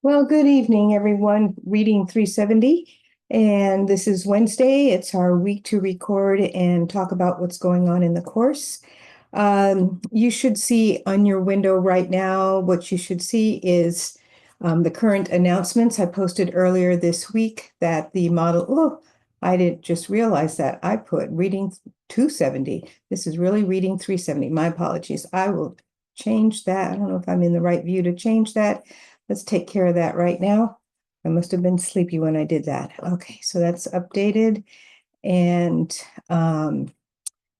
Well, good evening, everyone. Reading 370. And this is Wednesday. It's our week to record and talk about what's going on in the course. You should see on your window right now, what you should see is the current announcements I posted earlier this week that the model, oh, I didn't just realize that I put reading 270. This is really reading 370. My apologies. I will change that. I don't know if I'm in the right view to change that. Let's take care of that right now. I must have been sleepy when I did that. Okay, so that's updated. And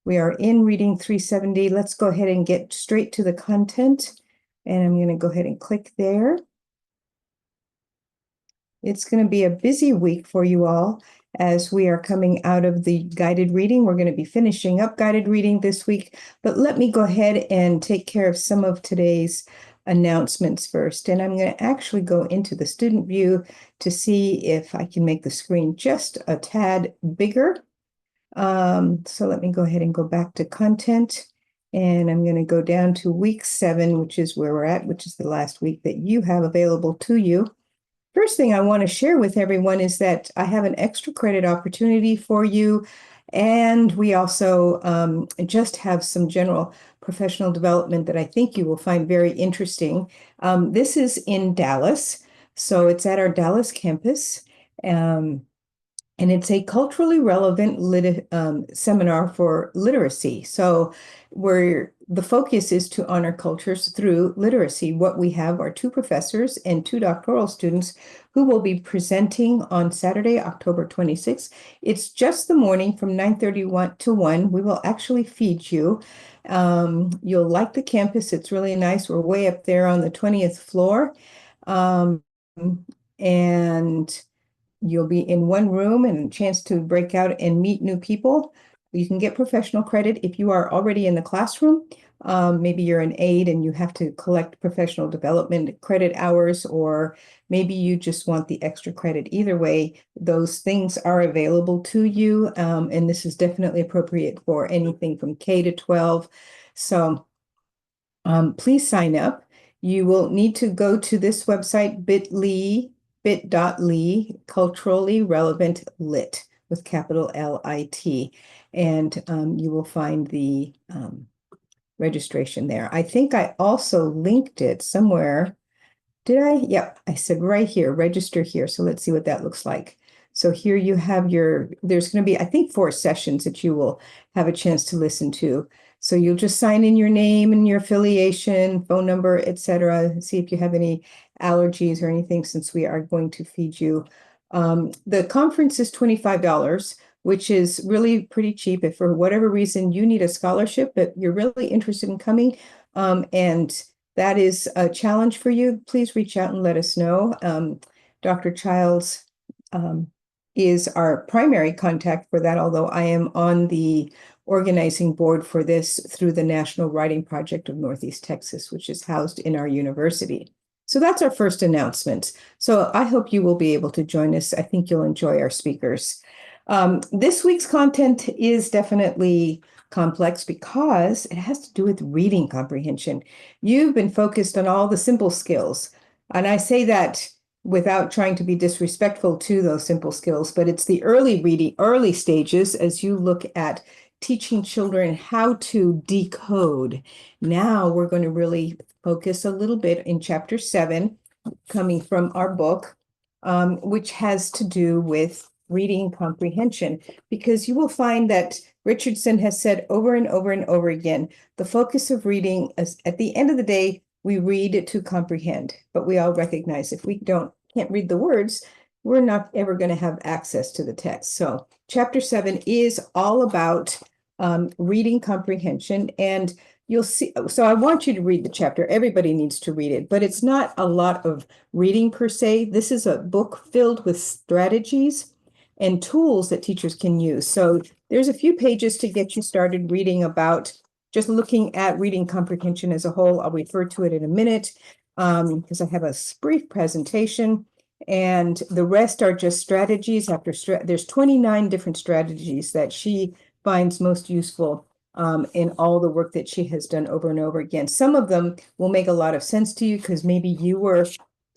we are in reading 370. Let's go ahead and get straight to the content. And I'm going to go ahead and click there. It's going to be a busy week for you all as we are coming out of the guided reading. We're going to be finishing up guided reading this week, but let me go ahead and take care of some of today's announcements first. And I'm going to actually go into the student view to see if I can make the screen just a tad bigger. So let me go ahead and go back to content. And I'm going to go down to week 7, which is where we're at, which is the last week that you have available to you. First thing I want to share with everyone is that I have an extra credit opportunity for you. And we also just have some general professional development that I think you will find very interesting. This is in Dallas, so it's at our Dallas campus. And it's a culturally relevant seminar for literacy. So where the focus is to honor cultures through literacy. What we have are 2 professors and 2 doctoral students who will be presenting on Saturday, October 26th. It's just the morning from 9:30 to 1. We will actually feed you. You'll like the campus. It's really nice. We're way up there on the 20th floor. Um, and You'll be in one room and a chance to break out and meet new people. You can get professional credit if you are already in the classroom. Maybe you're an aide and you have to collect professional development credit hours, or maybe you just want the extra credit. Either way, those things are available to you. And this is definitely appropriate for anything from K to 12. So please sign up. You will need to go to this website, bit.ly, culturally relevant lit with capital LIT. And you will find the registration there. I think I also linked it somewhere. Did I? Yep, I said right here, register here. So let's see what that looks like. So here you have there's going to be, I think, 4 sessions that you will have a chance to listen to. So you'll just sign in your name and your affiliation, phone number, etc. See if you have any allergies or anything, since we are going to feed you. The conference is $25, which is really pretty cheap. If for whatever reason you need a scholarship, but you're really interested in coming, and that is a challenge for you, please reach out and let us know. Dr. Childs is our primary contact for that, although I am on the organizing board for this through the National Writing Project of Northeast Texas, which is housed in our university. So that's our first announcement. So I hope you will be able to join us. I think you'll enjoy our speakers. This week's content is definitely complex because it has to do with reading comprehension. You've been focused on all the simple skills, and I say that without trying to be disrespectful to those simple skills, but it's the early stages as you look at teaching children how to decode. Now we're going to really focus a little bit in chapter 7, coming from our book, which has to do with reading comprehension, because you will find that Richardson has said over and over and over again, the focus of reading is, at the end of the day, we read to comprehend, but we all recognize if we can't read the words, we're not ever going to have access to the text. So chapter 7 is all about reading comprehension, and you'll see. So I want you to read the chapter. Everybody needs to read it, but it's not a lot of reading per se. This is a book filled with strategies and tools that teachers can use. So there's a few pages to get you started reading about just looking at reading comprehension as a whole. I'll refer to it in a minute because I have a brief presentation, and the rest are just strategies. There's 29 different strategies that she finds most useful in all the work that she has done over and over again. Some of them will make a lot of sense to you because maybe you were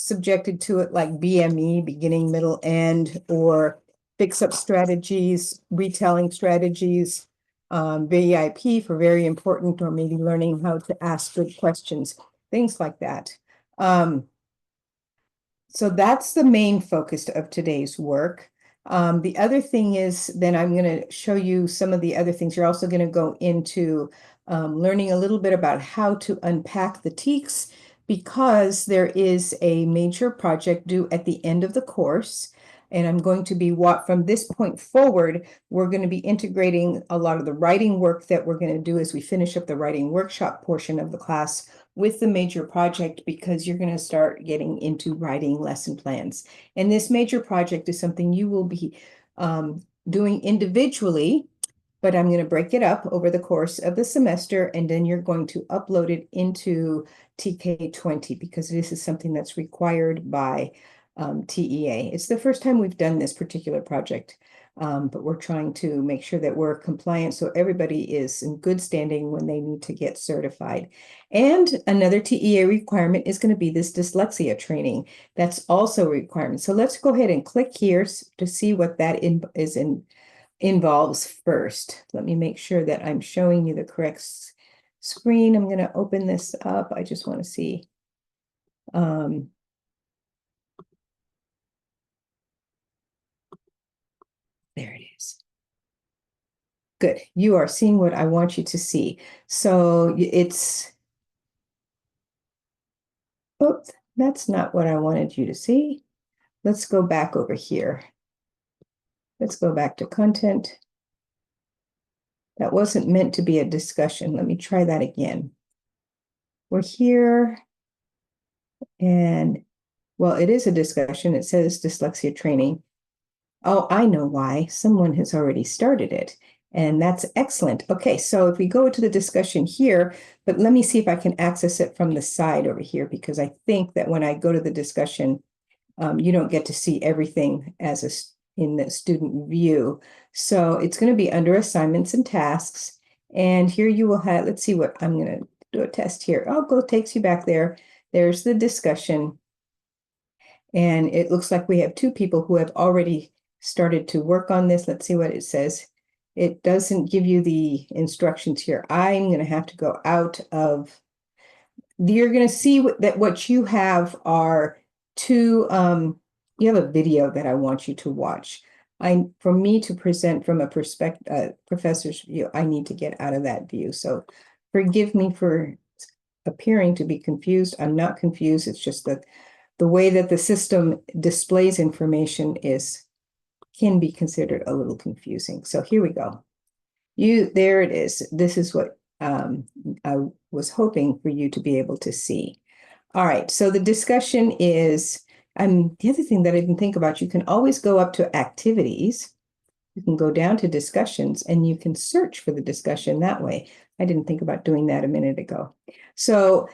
subjected to it, like BME, beginning, middle, end, or fix-up strategies, retelling strategies, VIP for very important, or maybe learning how to ask good questions, things like that. So that's the main focus of today's work. The other thing is, then I'm going to show you some of the other things. You're also going to go into learning a little bit about how to unpack the TEKS, because there is a major project due at the end of the course. And I'm going to be, from this point forward, we're going to be integrating a lot of the writing work that we're going to do as we finish up the writing workshop portion of the class with the major project, because you're going to start getting into writing lesson plans. And this major project is something you will be doing individually, but I'm going to break it up over the course of the semester, and then you're going to upload it into TK20, because this is something that's required by TEA. It's the first time we've done this particular project. But we're trying to make sure that we're compliant so everybody is in good standing when they need to get certified. And another TEA requirement is going to be this dyslexia training. That's also a requirement. So let's go ahead and click here to see what that involves first. Let me make sure that I'm showing you the correct screen. I'm going to open this up. I just want to see. There it is. Good. You are seeing what I want you to see. So it's, oops, that's not what I wanted you to see. Let's go back over here. Let's go back to content. That wasn't meant to be a discussion. Let me try that again. We're here, and well, it is a discussion. It says dyslexia training. Oh, I know why. Someone has already started it, and that's excellent. Okay, so if we go to the discussion here, but let me see if I can access it from the side over here, because I think that when I go to the discussion, you don't get to see everything as in the student view. So it's going to be under assignments and tasks. And here you will have, let's see what I'm going to do a test here. Takes you back there. There's the discussion. And it looks like we have two people who have already started to work on this. Let's see what it says. It doesn't give you the instructions here. I'm going to have to go out of, you're going to see that what you have are two, you have a video that I want you to watch. For me to present from a professor's view, I need to get out of that view. So forgive me for appearing to be confused. I'm not confused. It's just that the way that the system displays information can be considered a little confusing. So here we go. There it is. This is what I was hoping for you to be able to see. All right, so the discussion is, the other thing that I didn't think about, you can always go up to activities. You can go down to discussions, and you can search for the discussion that way. I didn't think about doing that a minute ago. So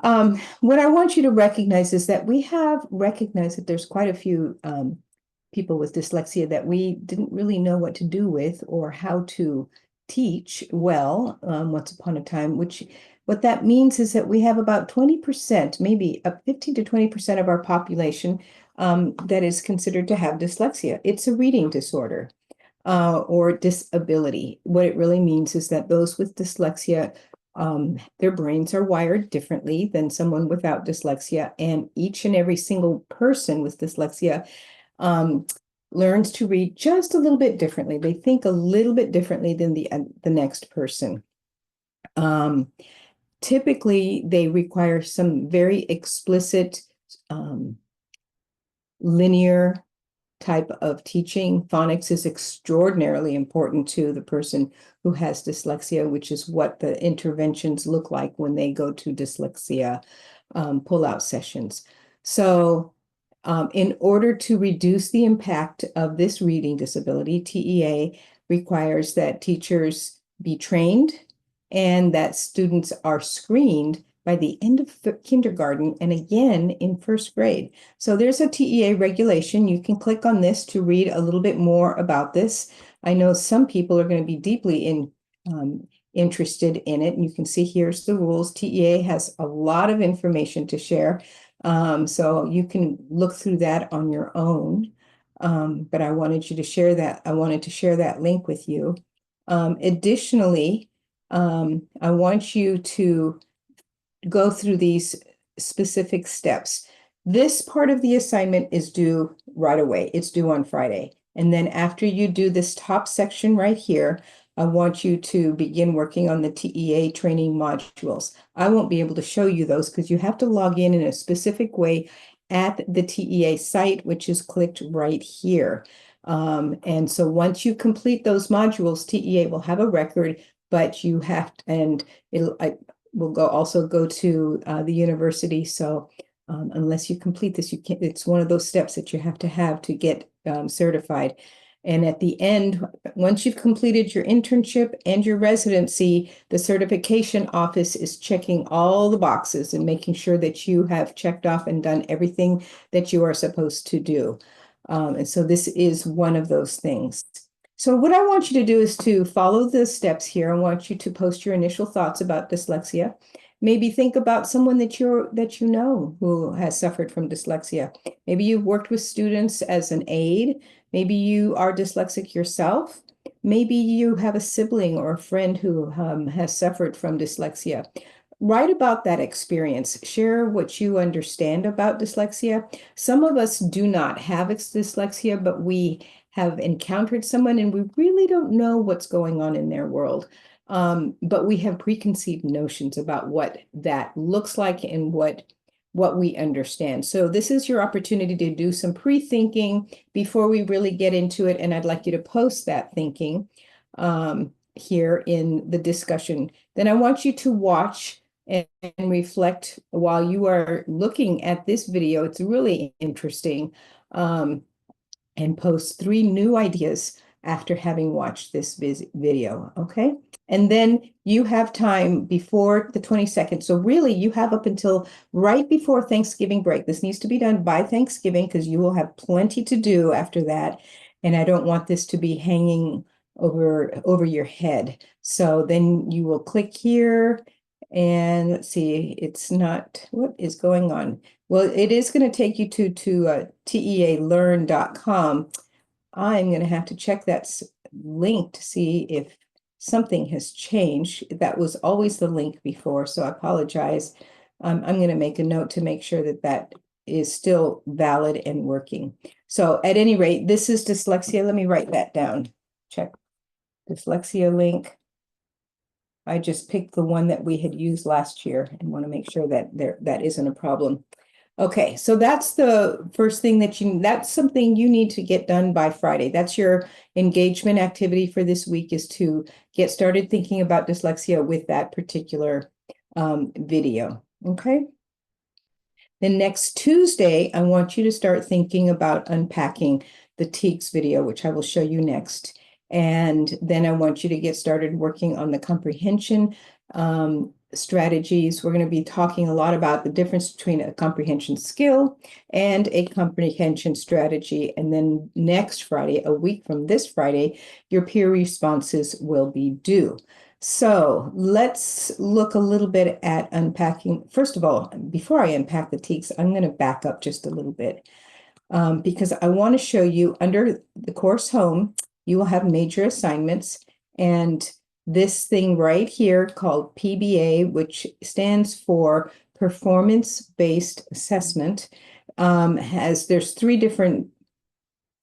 what I want you to recognize is that we have recognized that there's quite a few people with dyslexia that we didn't really know what to do with or how to teach well once upon a time, what that means is that we have about 20%, maybe up 15 to 20% of our population that is considered to have dyslexia. It's a reading disorder or disability. What it really means is that those with dyslexia, their brains are wired differently than someone without dyslexia, and each and every single person with dyslexia learns to read just a little bit differently. They think a little bit differently than the next person. Typically, they require some very explicit linear type of teaching. Phonics is extraordinarily important to the person who has dyslexia, which is what the interventions look like when they go to dyslexia pull-out sessions. So in order to reduce the impact of this reading disability, TEA requires that teachers be trained and that students are screened by the end of kindergarten and again in first grade. So there's a TEA regulation. You can click on this to read a little bit more about this. I know some people are going to be deeply interested in it. And you can see here's the rules. TEA has a lot of information to share. So you can look through that on your own. But I wanted you to share that. I wanted to share that link with you. Additionally, I want you to go through these specific steps. This part of the assignment is due right away. It's due on Friday. And then after you do this top section right here, I want you to begin working on the TEA training modules. I won't be able to show you those because you have to log in a specific way at the TEA site, which is clicked right here. And so once you complete those modules, TEA will have a record, but you have to, and will also go to the university. So unless you complete this, you can't, it's one of those steps that you have to get certified. And at the end, once you've completed your internship and your residency, the certification office is checking all the boxes and making sure that you have checked off and done everything that you are supposed to do. And so this is one of those things. So what I want you to do is to follow the steps here. I want you to post your initial thoughts about dyslexia. Maybe think about someone that you know who has suffered from dyslexia. Maybe you've worked with students as an aide. Maybe you are dyslexic yourself. Maybe you have a sibling or a friend who has suffered from dyslexia. Write about that experience. Share what you understand about dyslexia. Some of us do not have dyslexia, but we have encountered someone and we really don't know what's going on in their world. But we have preconceived notions about what that looks like and what we understand. So this is your opportunity to do some pre-thinking before we really get into it. And I'd like you to post that thinking here in the discussion. Then I want you to watch and reflect while you are looking at this video. It's really interesting. And post 3 new ideas after having watched this video, okay? And then you have time before the 22nd. So really you have up until right before Thanksgiving break. This needs to be done by Thanksgiving because you will have plenty to do after that. And I don't want this to be hanging over your head. So then you will click here and let's see, it's not, what is going on? Well, it is going to take you to tealearn.com. I'm going to have to check that link to see if something has changed. That was always the link before, so I apologize. I'm going to make a note to make sure that that is still valid and working. So at any rate, this is dyslexia. Let me write that down. Check dyslexia link. I just picked the one that we had used last year and want to make sure that that isn't a problem. Okay, so that's the first thing that's something you need to get done by Friday. That's your engagement activity for this week, is to get started thinking about dyslexia with that particular video, okay? Then next Tuesday, I want you to start thinking about unpacking the TEAGS video, which I will show you next. And then I want you to get started working on the comprehension strategies. We're going to be talking a lot about the difference between a comprehension skill and a comprehension strategy. And then next Friday, a week from this Friday, your peer responses will be due. So let's look a little bit at unpacking. First of all, before I unpack the TEAGS, I'm going to back up just a little bit because I want to show you under the course home, you will have major assignments, and this thing right here called PBA, which stands for performance-based assessment, there's 3 different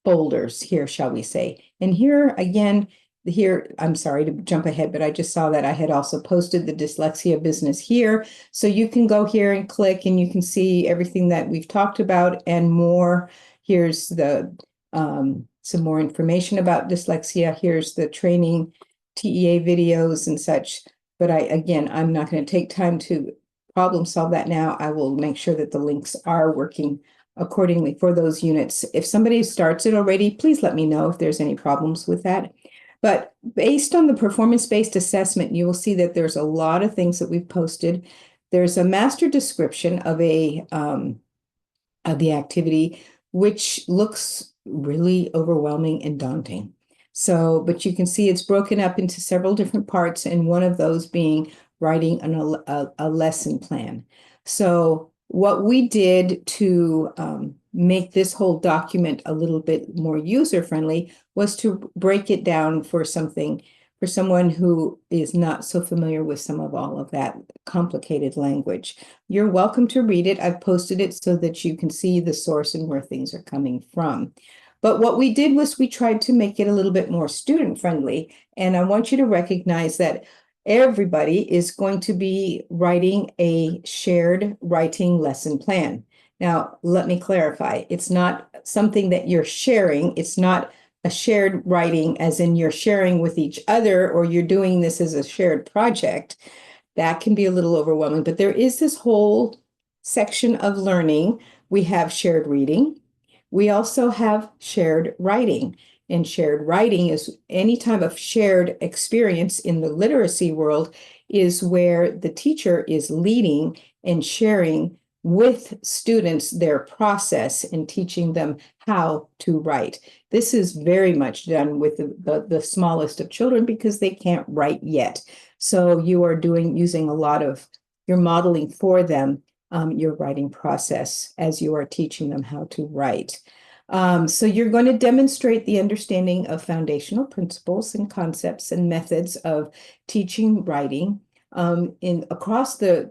folders here, shall we say. And here again, I'm sorry to jump ahead, but I just saw that I had also posted the dyslexia business here. So you can go here and click and you can see everything that we've talked about and more. Here's the some more information about dyslexia. Here's the training TEA videos and such. But I'm not going to take time to problem solve that now. I will make sure that the links are working accordingly for those units. If somebody starts it already, please let me know if there's any problems with that. But based on the performance-based assessment, you will see that there's a lot of things that we've posted. There's a master description of the activity, which looks really overwhelming and daunting. So, but you can see it's broken up into several different parts, and one of those being writing a lesson plan. So what we did to make this whole document a little bit more user-friendly was to break it down for someone who is not so familiar with some of all of that complicated language. You're welcome to read it. I've posted it so that you can see the source and where things are coming from. But what we did was we tried to make it a little bit more student-friendly. And I want you to recognize that everybody is going to be writing a shared writing lesson plan. Now, let me clarify. It's not something that you're sharing. It's not a shared writing as in you're sharing with each other or you're doing this as a shared project. That can be a little overwhelming, but there is this whole section of learning. We have shared reading. We also have shared writing. And shared writing is any type of shared experience in the literacy world is where the teacher is leading and sharing with students their process and teaching them how to write. This is very much done with the smallest of children because they can't write yet. So you are using a lot of, you're modeling for them your writing process as you are teaching them how to write. So you're going to demonstrate the understanding of foundational principles and concepts and methods of teaching writing across the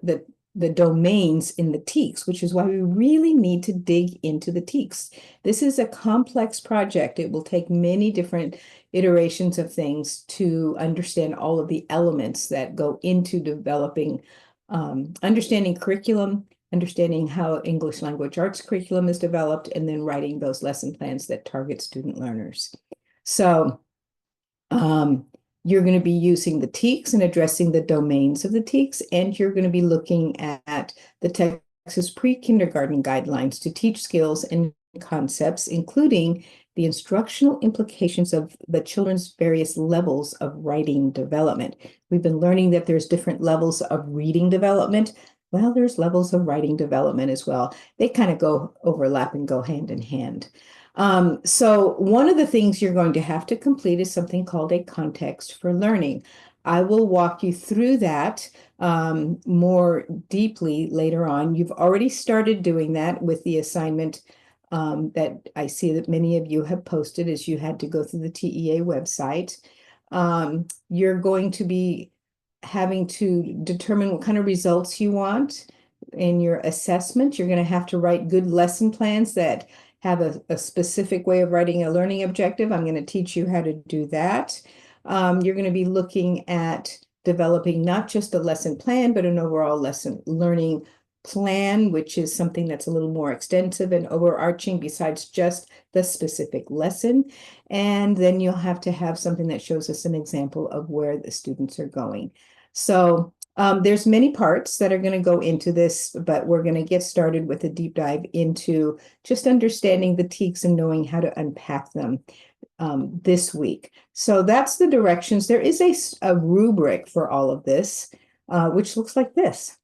domains in the TEKS, which is why we really need to dig into the TEKS. This is a complex project. It will take many different iterations of things to understand all of the elements that go into developing, understanding curriculum, understanding how English language arts curriculum is developed, and then writing those lesson plans that target student learners. So you're going to be using the TEKS and addressing the domains of the TEKS, and you're going to be looking at the Texas pre-kindergarten guidelines to teach skills and concepts, including the instructional implications of the children's various levels of writing development. We've been learning that there's different levels of reading development. Well, there's levels of writing development as well. They kind of go overlap and go hand in hand. So one of the things you're going to have to complete is something called a context for learning. I will walk you through that more deeply later on. You've already started doing that with the assignment that I see that many of you have posted as you had to go through the TEA website. You're going to be having to determine what kind of results you want in your assessment. You're going to have to write good lesson plans that have a specific way of writing a learning objective. I'm going to teach you how to do that. You're going to be looking at developing not just a lesson plan, but an overall lesson learning plan, which is something that's a little more extensive and overarching besides just the specific lesson. And then you'll have to have something that shows us an example of where the students are going. So there's many parts that are going to go into this, but we're going to get started with a deep dive into just understanding the TEKS and knowing how to unpack them this week. So that's the directions. There is a rubric for all of this, which looks like this.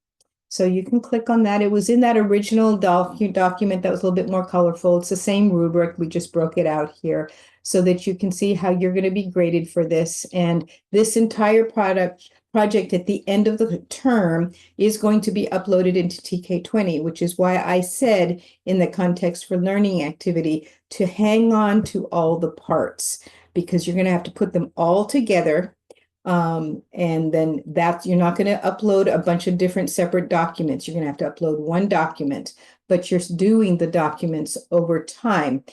So you can click on that. It was in that original document that was a little bit more colorful. It's the same rubric. We just broke it out here so that you can see how you're going to be graded for this. And this entire project at the end of the term is going to be uploaded into TK20, which is why I said in the context for learning activity to hang on to all the parts, because you're going to have to put them all together. And then you're not going to upload a bunch of different separate documents. You're going to have to upload one document, but you're doing the documents over time.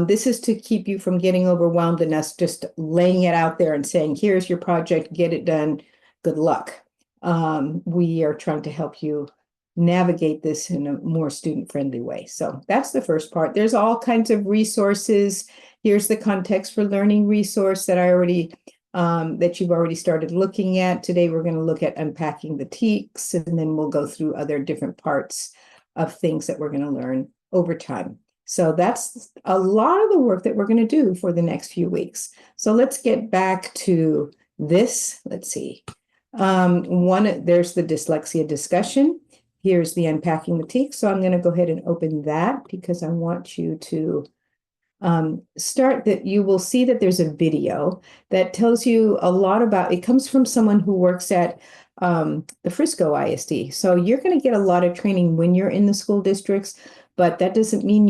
This is to keep you from getting overwhelmed and us just laying it out there and saying, here's your project, get it done, good luck. We are trying to help you navigate this in a more student-friendly way. So that's the first part. There's all kinds of resources. Here's the context for learning resource that that you've already started looking at. Today, we're going to look at unpacking the TEKS, and then we'll go through other different parts of things that we're going to learn over time. So that's a lot of the work that we're going to do for the next few weeks. So let's get back to this. Let's see. There's the dyslexia discussion. Here's the unpacking the TEKS. So I'm going to go ahead and open that because I want you to start that. You will see that there's a video that tells you a lot about, it comes from someone who works at the Frisco ISD. So you're going to get a lot of training when you're in the school districts, but that doesn't mean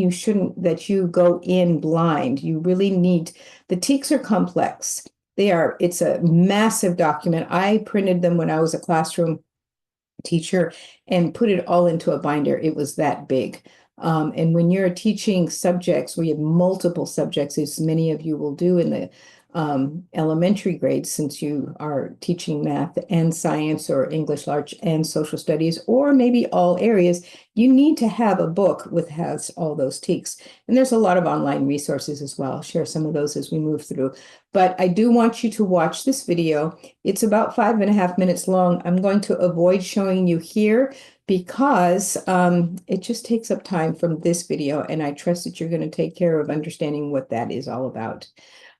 that you go in blind. You really need, the TEKS are complex. It's a massive document. I printed them when I was a classroom teacher and put it all into a binder. It was that big. And when you're teaching subjects, we have multiple subjects, as many of you will do in the elementary grades, since you are teaching math and science or English large and social studies, or maybe all areas, you need to have a book has all those TEKS. And there's a lot of online resources as well. I'll share some of those as we move through. But I do want you to watch this video. It's about 5.5 minutes long. I'm going to avoid showing you here because it just takes up time from this video, and I trust that you're going to take care of understanding what that is all about.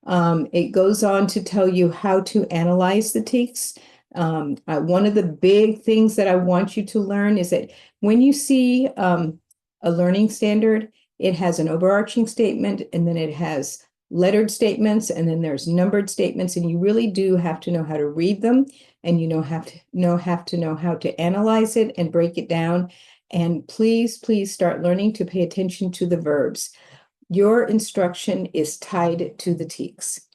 It goes on to tell you how to analyze the TEKS. One of the big things that I want you to learn is that when you see a learning standard, it has an overarching statement, and then it has lettered statements, and then there's numbered statements, and you really do have to know how to read them, and you have to know how to analyze it and break it down. And please start learning to pay attention to the verbs. Your instruction is tied to the TEKS.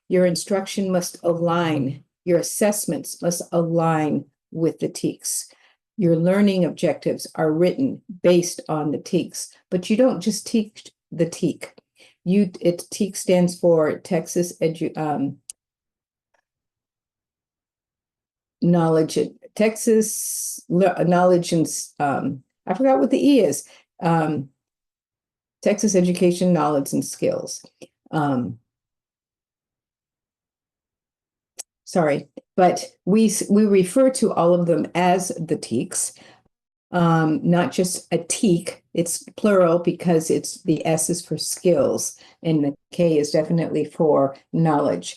Your instruction must align. Your assessments must align with the TEKS. Your learning objectives are written based on the TEKS, but you don't just teach the TEK. TEK stands for Texas Knowledge, Texas Knowledge, and I forgot what the E is. Texas Education, Knowledge, and Skills. Sorry, but we refer to all of them as the TEKS, not just a TEK. It's plural because the S is for skills, and the K is definitely for knowledge.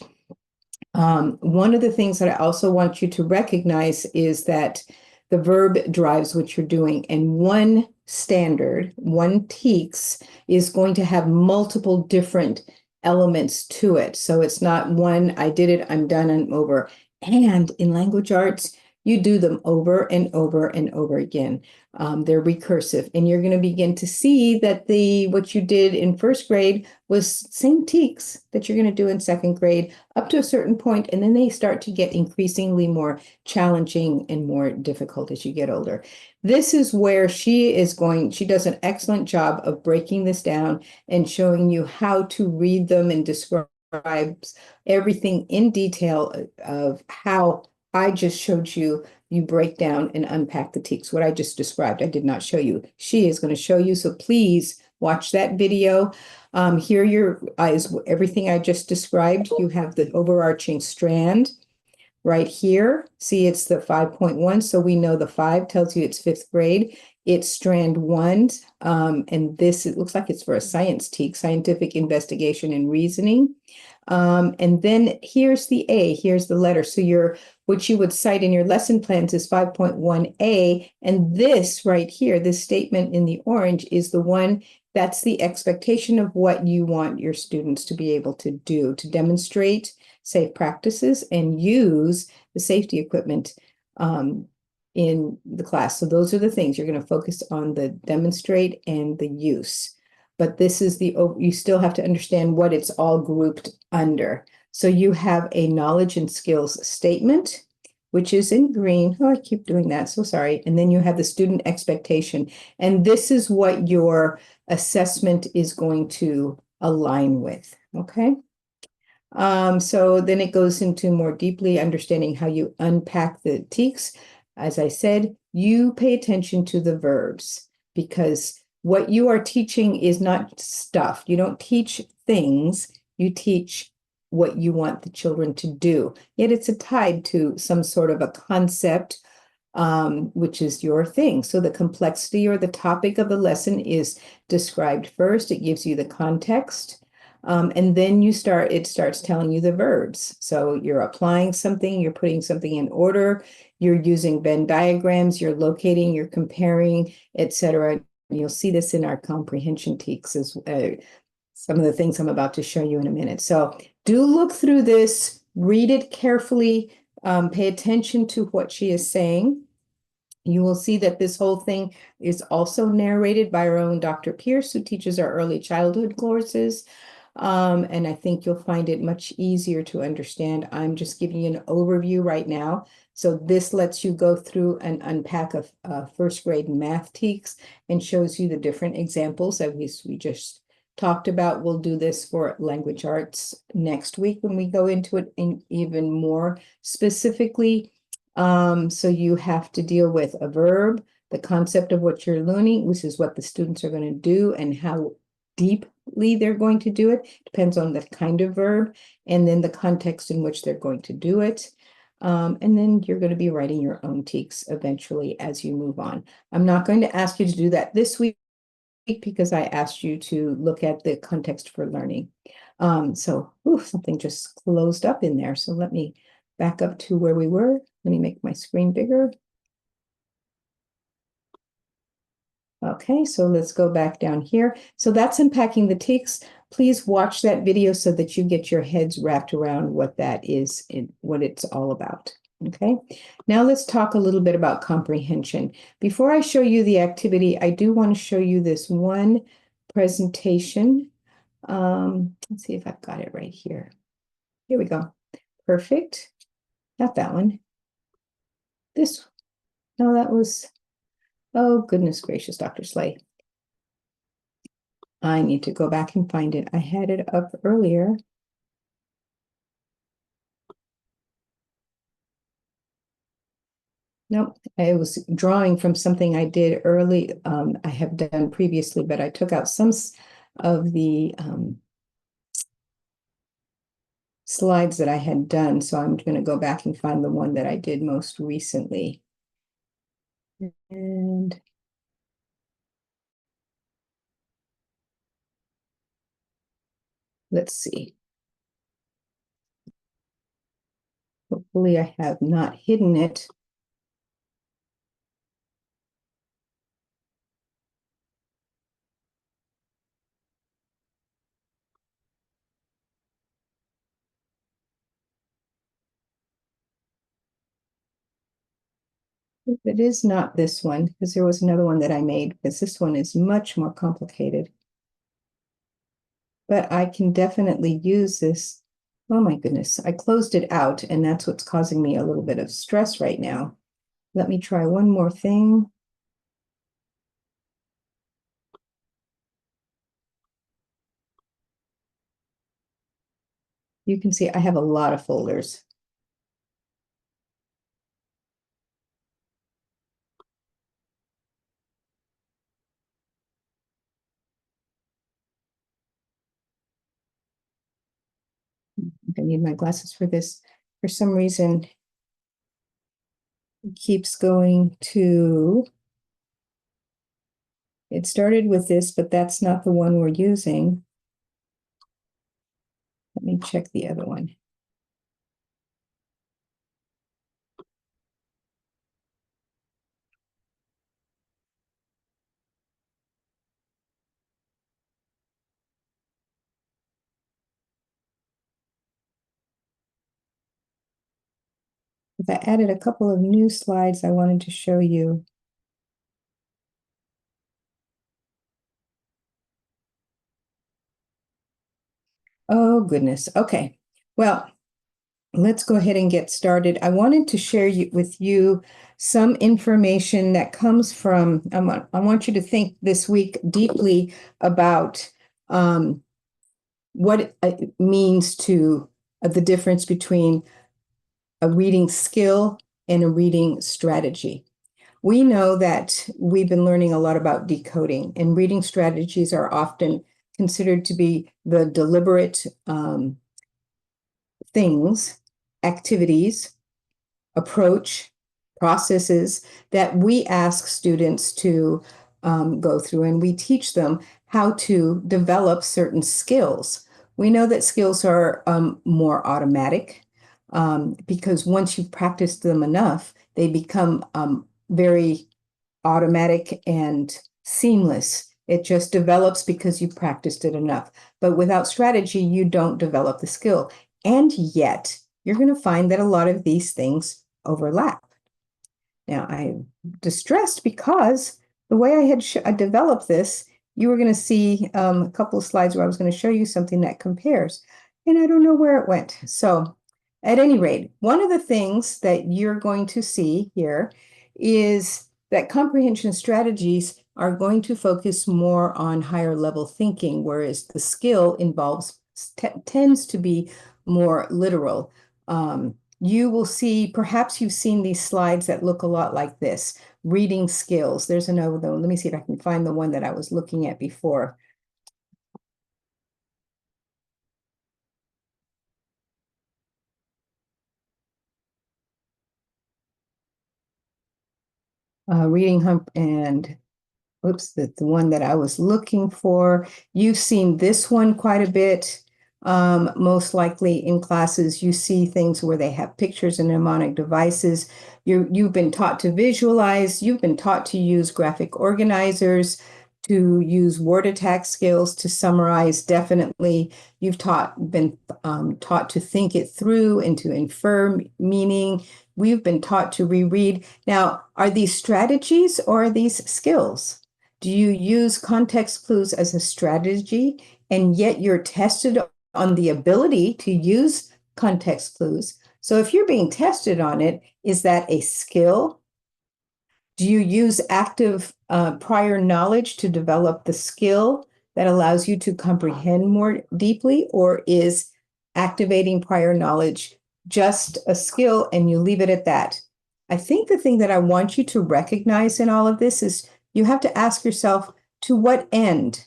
One of the things that I also want you to recognize is that the verb drives what you're doing, and one TEKS is going to have multiple different elements to it. So it's not one, I did it, I'm done, I'm over. And in language arts, you do them over and over and over again. They're recursive, and you're going to begin to see that what you did in first grade was same TEKS that you're going to do in second grade up to a certain point, and then they start to get increasingly more challenging and more difficult as you get older. This is where she does an excellent job of breaking this down and showing you how to read them and describe everything in detail of how I just showed you. You break down and unpack the TEKS. What I just described, I did not show you. She is going to show you. So please watch that video. Here is everything I just described. You have the overarching strand right here. See, it's the 5.1. So we know the 5 tells you it's fifth grade. It's strand 1. And this, it looks like it's for a science TEK, scientific investigation and reasoning. And then here's the A, here's the letter. So what you would cite in your lesson plans is 5.1A. And this right here, this statement in the orange is the one that's the expectation of what you want your students to be able to do, to demonstrate safe practices and use the safety equipment in the class. So those are the things you're going to focus on, the demonstrate and the use. But you still have to understand what it's all grouped under. So you have a knowledge and skills statement, which is in green. Oh, I keep doing that. So sorry. And then you have the student expectation. And this is what your assessment is going to align with. Okay. So then it goes into more deeply understanding how you unpack the TEKS. As I said, you pay attention to the verbs, because what you are teaching is not stuff. You don't teach things, you teach what you want the children to do. Yet it's tied to some sort of a concept, which is your thing. So the complexity or the topic of the lesson is described first. It gives you the context. And then it starts telling you the verbs. So you're applying something, you're putting something in order, you're using Venn diagrams, you're locating, you're comparing, etc. You'll see this in our comprehension TEKS as some of the things I'm about to show you in a minute. So do look through this, read it carefully, Pay attention to what she is saying. You will see that this whole thing is also narrated by our own Dr. Pierce, who teaches our early childhood courses. And I think you'll find it much easier to understand. I'm just giving you an overview right now. So this lets you go through and unpack a first grade math TEKS and shows you the different examples that we just talked about. We'll do this for language arts next week when we go into it in even more specifically. So you have to deal with a verb, the concept of what you're learning, which is what the students are going to do and how deeply they're going to do it. Depends on the kind of verb, and then the context in which they're going to do it. And then you're going to be writing your own TEKS eventually as you move on. I'm not going to ask you to do that this week because I asked you to look at the context for learning. Something just closed up in there. So let me back up to where we were. Let me make my screen bigger. Okay, so let's go back down here. So that's unpacking the TEKS. Please watch that video so that you get your heads wrapped around what that is and what it's all about. Okay, now let's talk a little bit about comprehension. Before I show you the activity, I do want to show you this one presentation. Let's see if I've got it right here. Here we go. Perfect. Not that one. This, no, that was, oh, goodness gracious, Dr. Slay. I need to go back and find it. I had it up earlier. Nope, I was drawing from something I did early, I have done previously, but I took out some of the slides that I had done. So I'm going to go back and find the one that I did most recently. And let's see. Hopefully I have not hidden it. It is not this one, because there was another one that I made, because this one is much more complicated. But I can definitely use this. Oh my goodness, I closed it out, and that's what's causing me a little bit of stress right now. Let me try one more thing. You can see I have a lot of folders. I need my glasses for this. For some reason, it keeps going to, it started with this, but that's not the one we're using. Let me check the other one. If I added a couple of new slides I wanted to show you. Oh, goodness. Okay. Well, let's go ahead and get started. I wanted to share with you some information that comes from, I want you to think this week deeply about what it means to the difference between a reading skill and a reading strategy. We know that we've been learning a lot about decoding, and reading strategies are often considered to be the deliberate things, activities, approach, processes that we ask students to go through, and we teach them how to develop certain skills. We know that skills are more automatic because once you've practiced them enough, they become very automatic and seamless. It just develops because you practiced it enough. But without strategy, you don't develop the skill. And yet, you're going to find that a lot of these things overlap. Now, I'm distressed because the way I developed this, you were going to see a couple of slides where I was going to show you something that compares, and I don't know where it went. So, at any rate, one of the things that you're going to see here is that comprehension strategies are going to focus more on higher level thinking, whereas the skill involves tends to be more literal. You will see, perhaps you've seen these slides that look a lot like this, reading skills. There's another one. Let me see if I can find the one that I was looking at before. Reading hump and oops, the one that I was looking for. You've seen this one quite a bit. Most likely in classes, you see things where they have pictures and mnemonic devices. You've been taught to visualize. You've been taught to use graphic organizers, to use word attack skills to summarize. Definitely, you've been taught to think it through and to infer meaning. We've been taught to reread. Now, are these strategies or are these skills? Do you use context clues as a strategy, and yet you're tested on the ability to use context clues? So if you're being tested on it, is that a skill? Do you use active prior knowledge to develop the skill that allows you to comprehend more deeply, or is activating prior knowledge just a skill and you leave it at that? I think the thing that I want you to recognize in all of this is you have to ask yourself, to what end?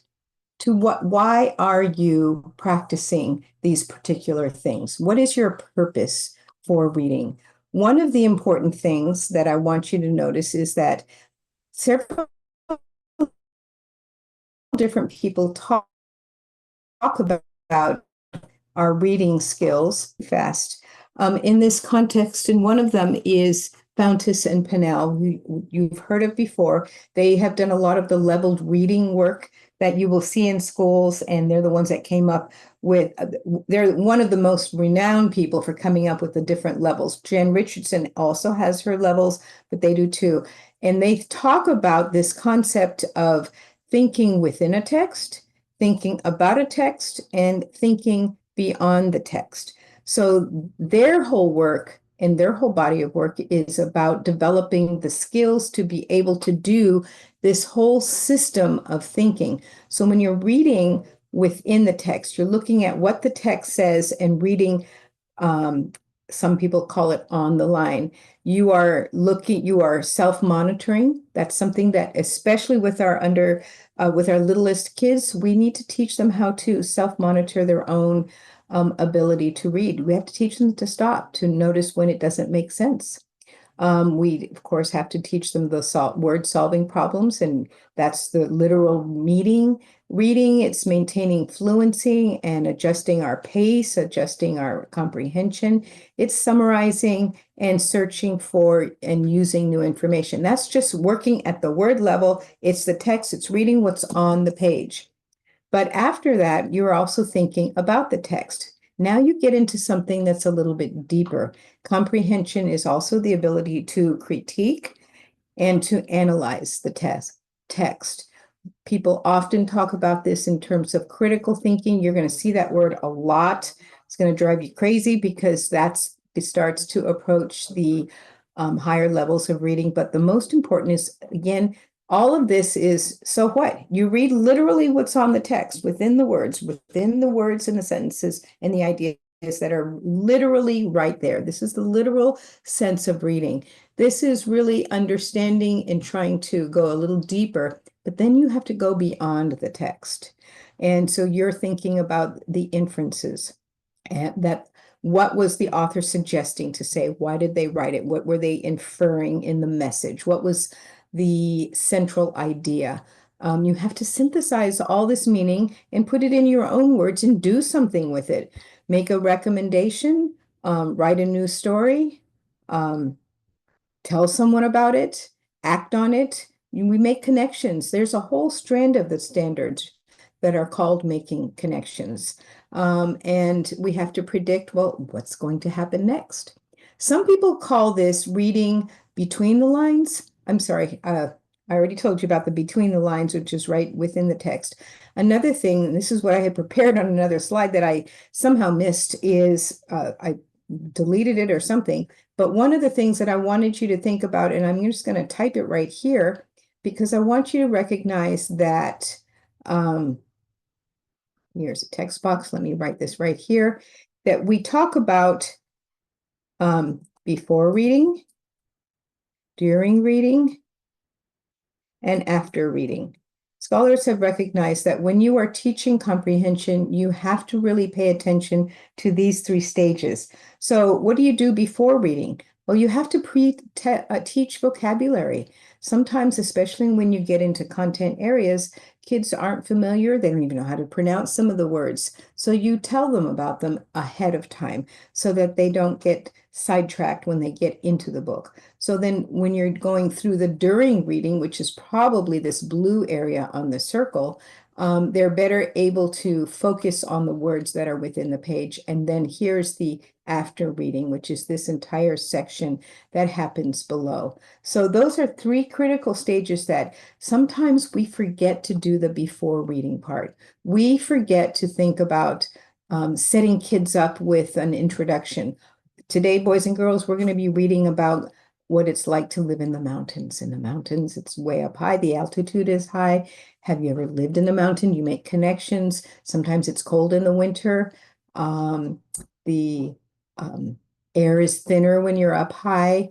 Why are you practicing these particular things? What is your purpose for reading? One of the important things that I want you to notice is that several different people talk about our reading skills fast. In this context, and one of them is Fountas and Pinnell, who you've heard of before. They have done a lot of the leveled reading work that you will see in schools, and they're the ones that came up with, they're one of the most renowned people for coming up with the different levels. Jen Richardson also has her levels, but they do too. And they talk about this concept of thinking within a text, thinking about a text, and thinking beyond the text. So their whole work and their whole body of work is about developing the skills to be able to do this whole system of thinking. So when you're reading within the text, you're looking at what the text says and reading, some people call it on the line. You are self-monitoring. That's something that, especially with with our littlest kids, we need to teach them how to self-monitor their own ability to read. We have to teach them to stop, to notice when it doesn't make sense. We, of course, have to teach them the word solving problems, and that's the literal reading. It's maintaining fluency and adjusting our pace, adjusting our comprehension. It's summarizing and searching for and using new information. That's just working at the word level. It's the text, it's reading what's on the page. But after that, you're also thinking about the text. Now you get into something that's a little bit deeper. Comprehension is also the ability to critique and to analyze the text. People often talk about this in terms of critical thinking. You're going to see that word a lot. It's going to drive you crazy because it starts to approach the higher levels of reading. But the most important is, again, all of this is, so what? You read literally what's on the text within the words and the sentences and the ideas that are literally right there. This is the literal sense of reading. This is really understanding and trying to go a little deeper, but then you have to go beyond the text. And so you're thinking about the inferences and that what was the author suggesting to say? Why did they write it? What were they inferring in the message? What was the central idea? You have to synthesize all this meaning and put it in your own words and do something with it. Make a recommendation, write a new story, tell someone about it, act on it. We make connections. There's a whole strand of the standards that are called making connections. And we have to predict, well, what's going to happen next? Some people call this reading between the lines. I'm sorry, I already told you about the between the lines, which is right within the text. Another thing, and this is what I had prepared on another slide that I somehow missed, is I deleted it or something. But one of the things that I wanted you to think about, and I'm just going to type it right here, because I want you to recognize that, here's a text box. Let me write this right here, that we talk about before reading, during reading, and after reading. Scholars have recognized that when you are teaching comprehension, you have to really pay attention to these three stages. So what do you do before reading? Well, you have to teach vocabulary. Sometimes, especially when you get into content areas, kids aren't familiar. They don't even know how to pronounce some of the words. So you tell them about them ahead of time so that they don't get sidetracked when they get into the book. So then when you're going through the during reading, which is probably this blue area on the circle, they're better able to focus on the words that are within the page. And then here's the after reading, which is this entire section that happens below. So those are three critical stages that sometimes we forget to do the before reading part. We forget to think about setting kids up with an introduction. Today, boys and girls, we're going to be reading about what it's like to live in the mountains. In the mountains, it's way up high. The altitude is high. Have you ever lived in the mountain? You make connections. Sometimes it's cold in the winter. The air is thinner when you're up high.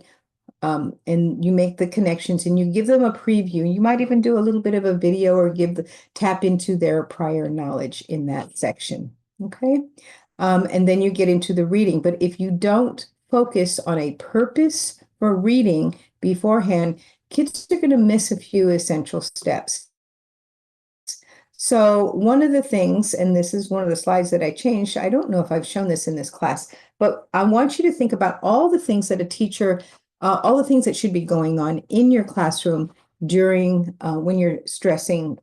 And you make the connections and you give them a preview. You might even do a little bit of a video or tap into their prior knowledge in that section. Okay. And then you get into the reading. But if you don't focus on a purpose for reading beforehand, kids are going to miss a few essential steps. So one of the things, and this is one of the slides that I changed, I don't know if I've shown this in this class, but I want you to think about all the things that a teacher, all the things that should be going on in your classroom during when you're stressing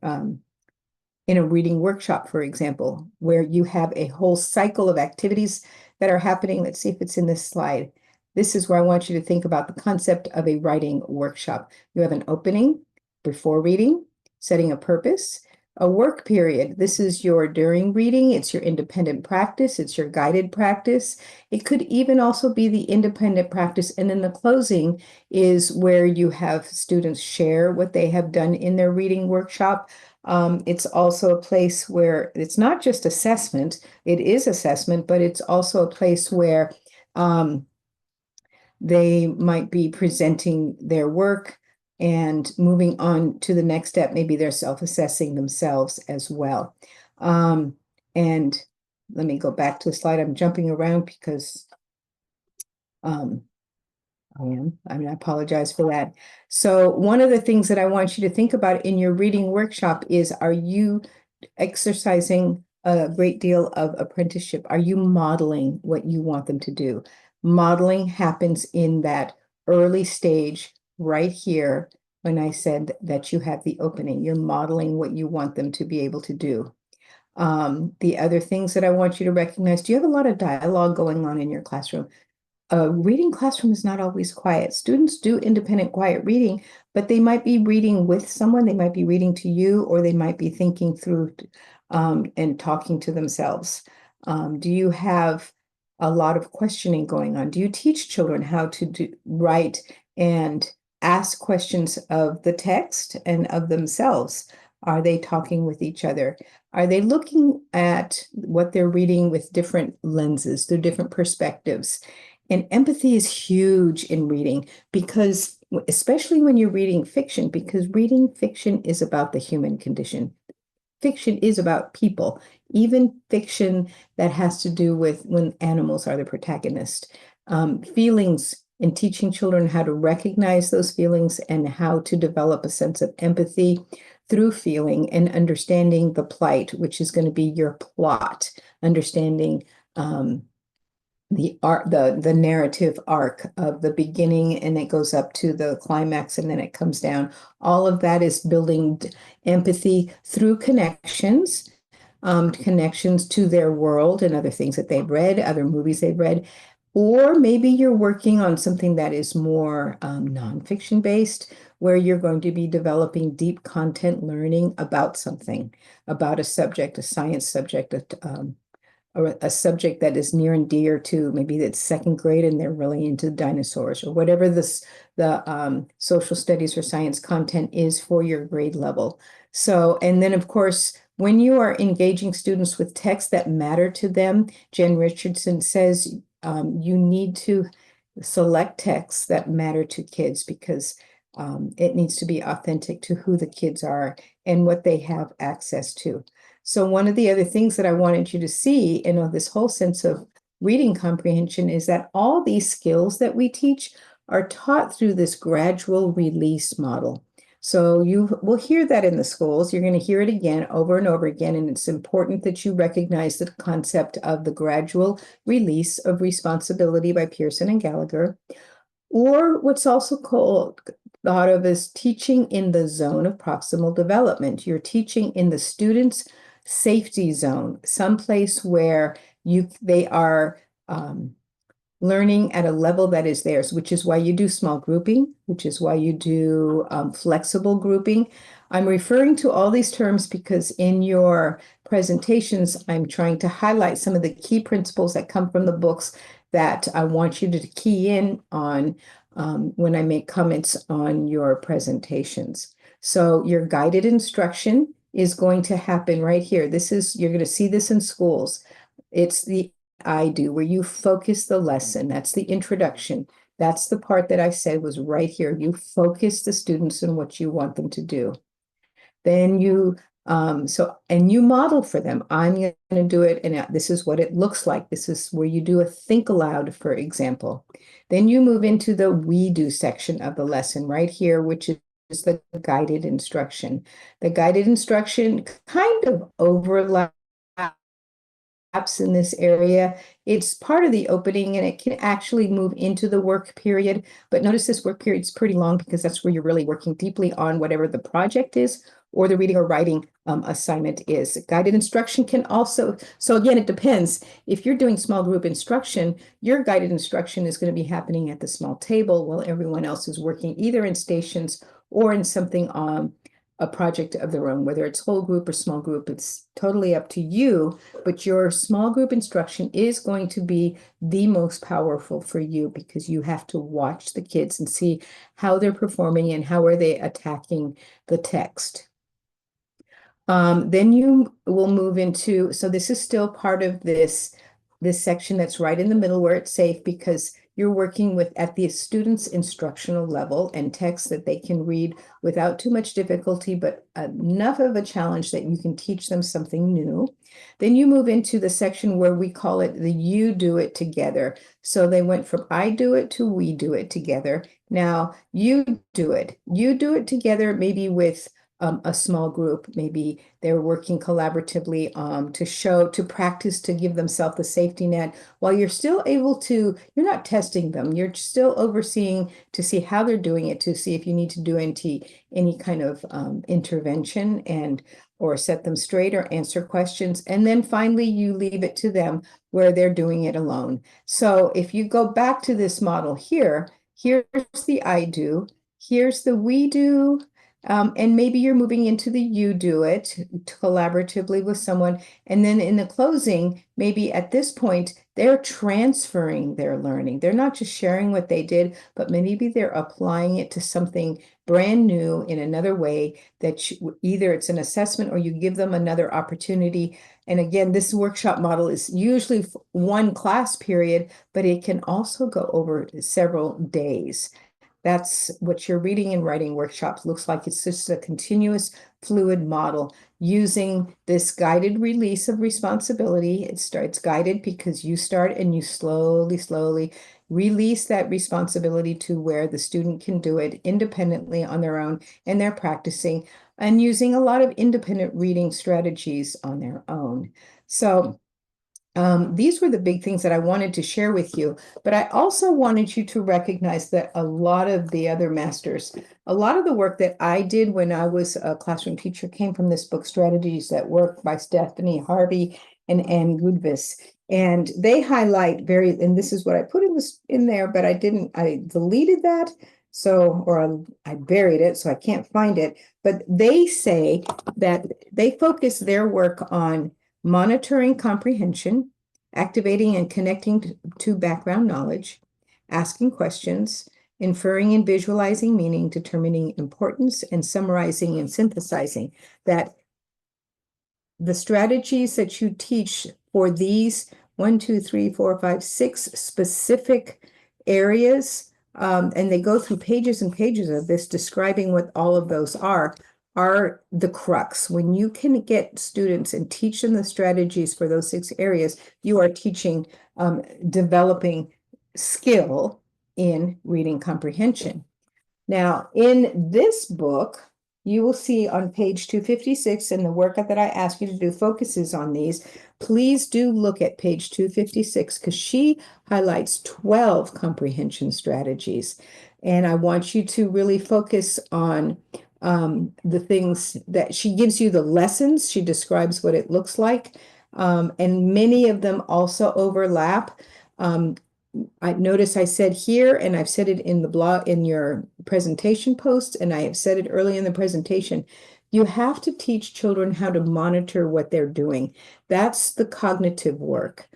in a reading workshop, for example, where you have a whole cycle of activities that are happening. Let's see if it's in this slide. This is where I want you to think about the concept of a writing workshop. You have an opening before reading, setting a purpose, a work period. This is your during reading. It's your independent practice. It's your guided practice. It could even also be the independent practice. And then the closing is where you have students share what they have done in their reading workshop. It's also a place where it's not just assessment. It is assessment, but it's also a place where they might be presenting their work and moving on to the next step. Maybe they're self-assessing themselves as well. And let me go back to the slide. I'm jumping around because I apologize for that. So one of the things that I want you to think about in your reading workshop is, are you exercising a great deal of apprenticeship? Are you modeling what you want them to do? Modeling happens in that early stage right here when I said that you have the opening. You're modeling what you want them to be able to do. The other things that I want you to recognize, do you have a lot of dialogue going on in your classroom? A reading classroom is not always quiet. Students do independent quiet reading, but they might be reading with someone. They might be reading to you, or they might be thinking through and talking to themselves. Do you have a lot of questioning going on? Do you teach children how to write and ask questions of the text and of themselves? Are they talking with each other? Are they looking at what they're reading with different lenses, through different perspectives? And empathy is huge in reading, because especially when you're reading fiction, because reading fiction is about the human condition. Fiction is about people, even fiction that has to do with when animals are the protagonist. Feelings, and teaching children how to recognize those feelings and how to develop a sense of empathy through feeling and understanding the plight, which is going to be your plot, understanding the narrative arc of the beginning, and it goes up to the climax and then it comes down. All of that is building empathy through connections connections to their world and other things that they've read, other movies they've read. Or maybe you're working on something that is more nonfiction based, where you're going to be developing deep content learning about something, about a subject, a science subject, or a subject that is near and dear to maybe that's second grade and they're really into dinosaurs or whatever the social studies or science content is for your grade level. So, and then of course, when you are engaging students with texts that matter to them, Jen Richardson says you need to select texts that matter to kids because it needs to be authentic to who the kids are and what they have access to. So one of the other things that I wanted you to see in this whole sense of reading comprehension is that all these skills that we teach are taught through this gradual release model. So you will hear that in the schools. You're going to hear it again over and over again. And it's important that you recognize the concept of the gradual release of responsibility by Pearson and Gallagher, or what's also called thought of as teaching in the zone of proximal development. You're teaching in the student's safety zone, someplace where they are learning at a level that is theirs, which is why you do small grouping, which is why you do flexible grouping. I'm referring to all these terms because in your presentations, I'm trying to highlight some of the key principles that come from the books that I want you to key in on when I make comments on your presentations. So your guided instruction is going to happen right here. You're going to see this in schools. It's the I do, where you focus the lesson. That's the introduction. That's the part that I said was right here. You focus the students on what you want them to do. Then and you model for them. I'm going to do it, and this is what it looks like. This is where you do a think aloud, for example. Then you move into the we do section of the lesson right here, which is the guided instruction. The guided instruction kind of overlaps in this area. It's part of the opening and it can actually move into the work period. But notice this work period is pretty long because that's where you're really working deeply on whatever the project is or the reading or writing assignment is. Guided instruction can also, so again, it depends. If you're doing small group instruction, your guided instruction is going to be happening at the small table while everyone else is working either in stations or in something a project of their own, whether it's whole group or small group, it's totally up to you, but your small group instruction is going to be the most powerful for you because you have to watch the kids and see how they're performing and how are they attacking the text. Then you will move into, so this is still part of this section that's right in the middle where it's safe because you're working with at the student's instructional level and text that they can read without too much difficulty, but enough of a challenge that you can teach them something new. Then you move into the section where we call it the you do it together. So they went from I do it to we do it together. Now you do it. You do it together, maybe with a small group. Maybe they're working collaboratively to practice, to give themselves the safety net while you're still able to, you're not testing them, you're still overseeing to see how they're doing it, to see if you need to do any kind of intervention or set them straight or answer questions. And then finally, you leave it to them where they're doing it alone. So if you go back to this model here, here's the I do, here's the we do, and maybe you're moving into the you do it collaboratively with someone. And then in the closing, maybe at this point, they're transferring their learning. They're not just sharing what they did, but maybe they're applying it to something brand new in another way that either it's an assessment or you give them another opportunity. And again, this workshop model is usually one class period, but it can also go over several days. That's what your reading and writing workshops looks like. It's just a continuous fluid model using this guided release of responsibility. It starts guided because you start and you slowly release that responsibility to where the student can do it independently on their own, and they're practicing and using a lot of independent reading strategies on their own. So These were the big things that I wanted to share with you, but I also wanted you to recognize that a lot of the other masters, a lot of the work that I did when I was a classroom teacher came from this book, Strategies That Work by Stephanie Harvey and Ann Goodvis. And they highlight and this is what I put in there, but I deleted that. So, or I buried it, so I can't find it. But they say that they focus their work on monitoring comprehension, activating and connecting to background knowledge, asking questions, inferring and visualizing meaning, determining importance, and summarizing and synthesizing. That the strategies that you teach for these 6 specific areas, and they go through pages and pages of this describing what all of those are the crux. When you can get students and teach them the strategies for those 6 areas, you are teaching, developing skill in reading comprehension. Now, in this book, you will see on page 256, and the work that I ask you to do focuses on these. Please do look at page 256 because she highlights 12 comprehension strategies. And I want you to really focus on the things that she gives you the lessons. She describes what it looks like. And many of them also overlap. I notice I said here, and I've said it in the blog, in your presentation post, and I have said it early in the presentation, you have to teach children how to monitor what they're doing. That's the cognitive work.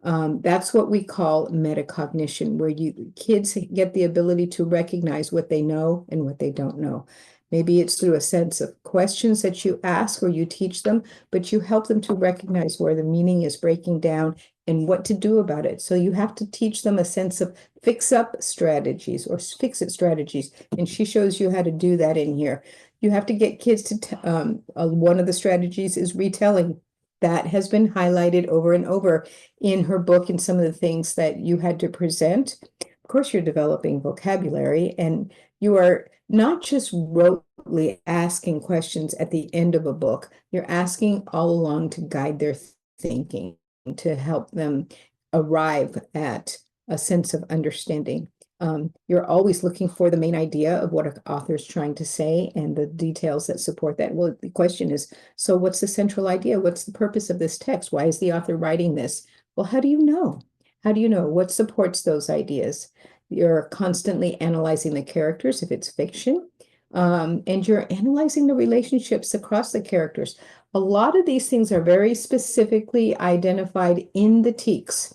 That's what we call metacognition, where kids get the ability to recognize what they know and what they don't know. Maybe it's through a sense of questions that you ask or you teach them, but you help them to recognize where the meaning is breaking down and what to do about it. So you have to teach them a sense of fix-up strategies or fix-it strategies. And she shows you how to do that in here. You have to get kids to, one of the strategies is retelling. That has been highlighted over and over in her book and some of the things that you had to present. Of course, you're developing vocabulary, and you are not just rotely asking questions at the end of a book. You're asking all along to guide their thinking, to help them arrive at a sense of understanding. You're always looking for the main idea of what an author is trying to say and the details that support that. Well, the question is, so what's the central idea? What's the purpose of this text? Why is the author writing this? Well, how do you know? How do you know what supports those ideas? You're constantly analyzing the characters if it's fiction, and you're analyzing the relationships across the characters. A lot of these things are very specifically identified in the TEKS.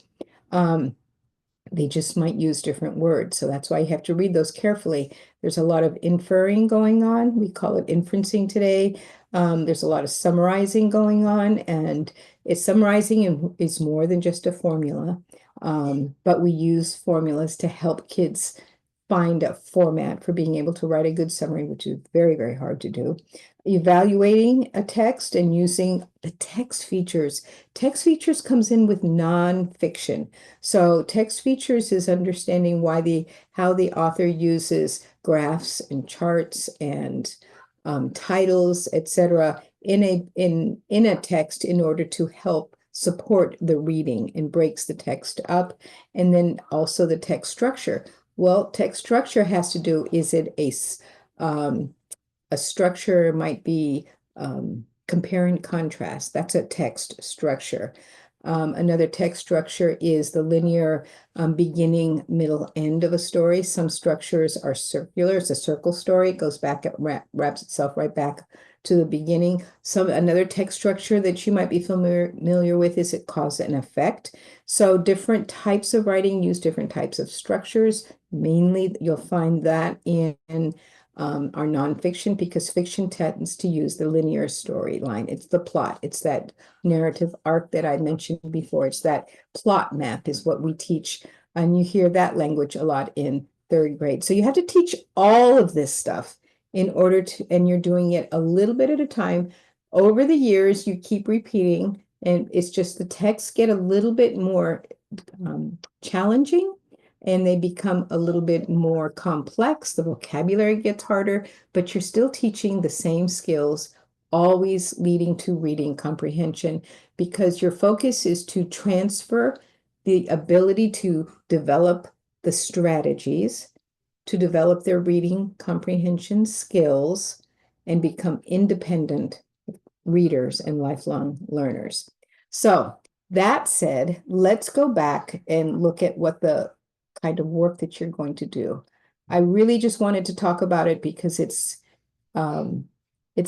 They just might use different words. So that's why you have to read those carefully. There's a lot of inferring going on. We call it inferencing today. There's a lot of summarizing going on, and summarizing is more than just a formula. But we use formulas to help kids find a format for being able to write a good summary, which is very, very hard to do. Evaluating a text and using the text features. Text features comes in with nonfiction. So text features is understanding how the author uses graphs and charts and titles, etc., in a text in order to help support the reading, and breaks the text up. And then also the text structure. Well, text structure has to do, is it a structure might be compare and contrast. That's a text structure. Another text structure is the linear beginning, middle, end of a story. Some structures are circular. It's a circle story. It goes back, wraps itself right back to the beginning. Another text structure that you might be familiar with is it cause and effect. So different types of writing use different types of structures. Mainly, you'll find that in our nonfiction, because fiction tends to use the linear storyline. It's the plot. It's that narrative arc that I mentioned before. It's that plot map is what we teach. And you hear that language a lot in 3rd grade. So you have to teach all of this stuff in order to, and you're doing it a little bit at a time. Over the years, you keep repeating, and it's just the texts get a little bit more challenging, and they become a little bit more complex. The vocabulary gets harder, but you're still teaching the same skills always leading to reading comprehension, because your focus is to transfer the ability to develop the strategies, to develop their reading comprehension skills, and become independent readers and lifelong learners. So that said, let's go back and look at what the kind of work that you're going to do. I really just wanted to talk about it because it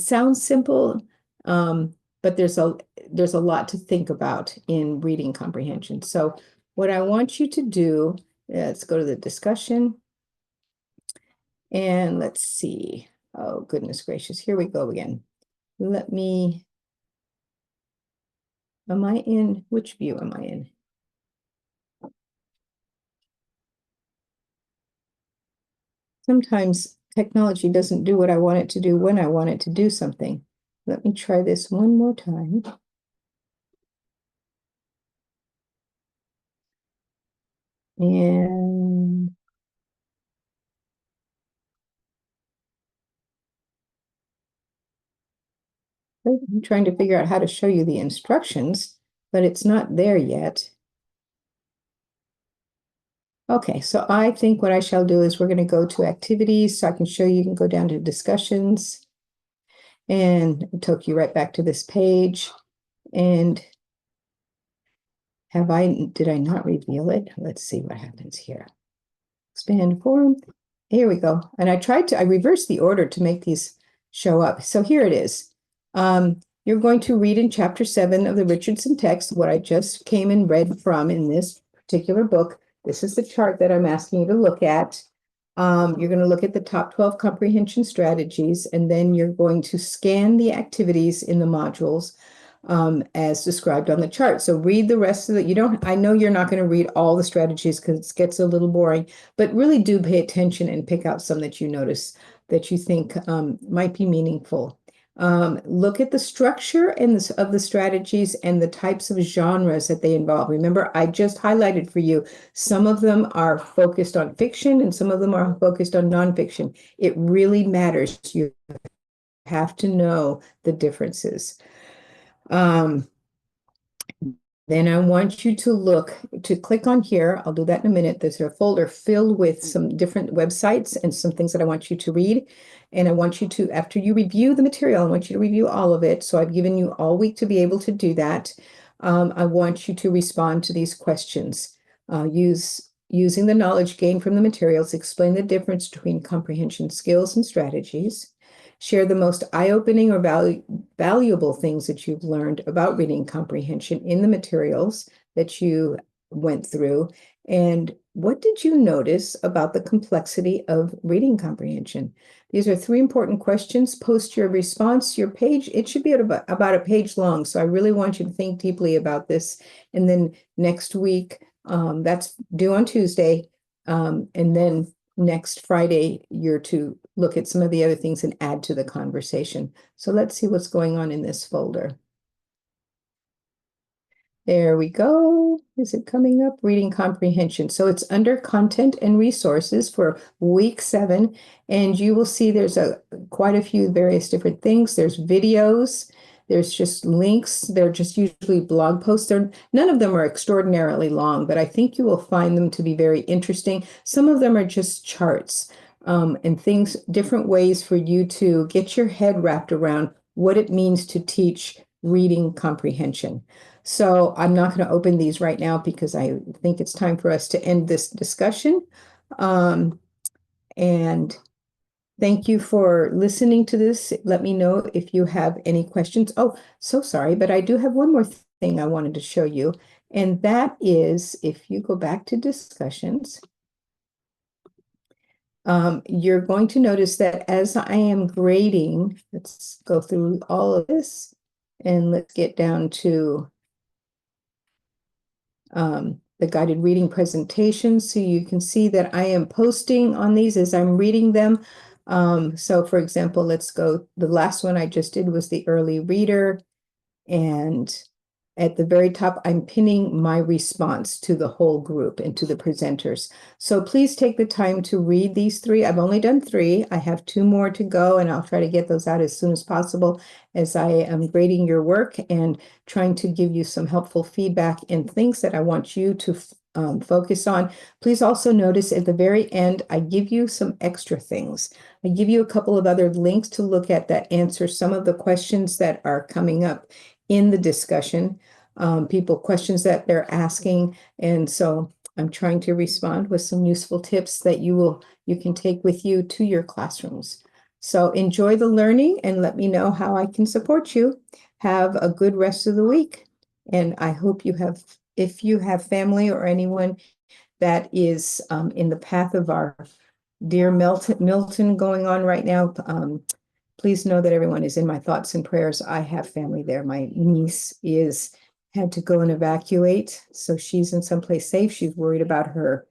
sounds simple, but there's a lot to think about in reading comprehension. So what I want you to do, let's go to the discussion. And let's see. Oh, goodness gracious. Here we go again. Am I in? Which view am I in? Sometimes technology doesn't do what I want it to do when I want it to do something. Let me try this one more time. And I'm trying to figure out how to show you the instructions, but it's not there yet. Okay, so I think what I shall do is we're going to go to activities so I can show you. You can go down to discussions, and it took you right back to this page. And did I not reveal it? Let's see what happens here. Expand form. Here we go. And I reversed the order to make these show up. So here it is. You're going to read in chapter 7 of the Richardson text, what I just came and read from in this particular book. This is the chart that I'm asking you to look at. You're going to look at the top 12 comprehension strategies, and then you're going to scan the activities in the modules as described on the chart. So read the rest of it. I know you're not going to read all the strategies because it gets a little boring, but really do pay attention and pick out some that you notice that you think might be meaningful. Look at the structure of the strategies and the types of genres that they involve. Remember, I just highlighted for you, some of them are focused on fiction and some of them are focused on nonfiction. It really matters. You have to know the differences. Then I want you to click on here. I'll do that in a minute. There's a folder filled with some different websites and some things that I want you to read. And I want you to, after you review the material, I want you to review all of it. So I've given you all week to be able to do that. I want you to respond to these questions. Using the knowledge gained from the materials, explain the difference between comprehension skills and strategies. Share the most eye-opening or valuable things that you've learned about reading comprehension in the materials that you went through. And what did you notice about the complexity of reading comprehension? These are 3 important questions. Post your response, your page. It should be about a page long. So I really want you to think deeply about this. And then next week, that's due on Tuesday. And then next Friday, you're to look at some of the other things and add to the conversation. So let's see what's going on in this folder. There we go. Is it coming up? Reading comprehension. So it's under content and resources for week 7. And you will see there's quite a few various different things. There's videos. There's just links. They're just usually blog posts. None of them are extraordinarily long, but I think you will find them to be very interesting. Some of them are just charts and things, different ways for you to get your head wrapped around what it means to teach reading comprehension. So I'm not going to open these right now because I think it's time for us to end this discussion. And thank you for listening to this. Let me know if you have any questions. Oh, so sorry, but I do have one more thing I wanted to show you. And that is, if you go back to discussions, you're going to notice that as I am grading, let's go through all of this and let's get down to the guided reading presentation. So you can see that I am posting on these as I'm reading them. So for example, let's go, the last one I just did was the early reader. And at the very top, I'm pinning my response to the whole group and to the presenters. So please take the time to read these three. I've only done three. I have two more to go, and I'll try to get those out as soon as possible as I am grading your work and trying to give you some helpful feedback and things that I want you to focus on. Please also notice at the very end, I give you some extra things. I give you a couple of other links to look at that answer some of the questions that are coming up in the discussion, questions that they're asking. And so I'm trying to respond with some useful tips that you can take with you to your classrooms. So enjoy the learning and let me know how I can support you. Have a good rest of the week. And I hope if you have family or anyone that is in the path of our dear Milton going on right now, please know that everyone is in my thoughts and prayers. I have family there. My niece had to go and evacuate, so she's in someplace safe. She's worried about her.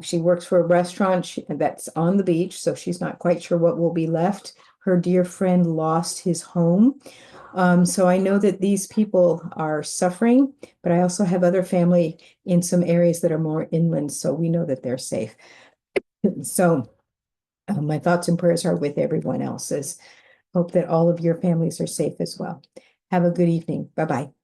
She works for a restaurant that's on the beach, so she's not quite sure what will be left. Her dear friend lost his home. So I know that these people are suffering, but I also have other family in some areas that are more inland, so we know that they're safe. So my thoughts and prayers are with everyone else's. Hope that all of your families are safe as well. Have a good evening. Bye-bye.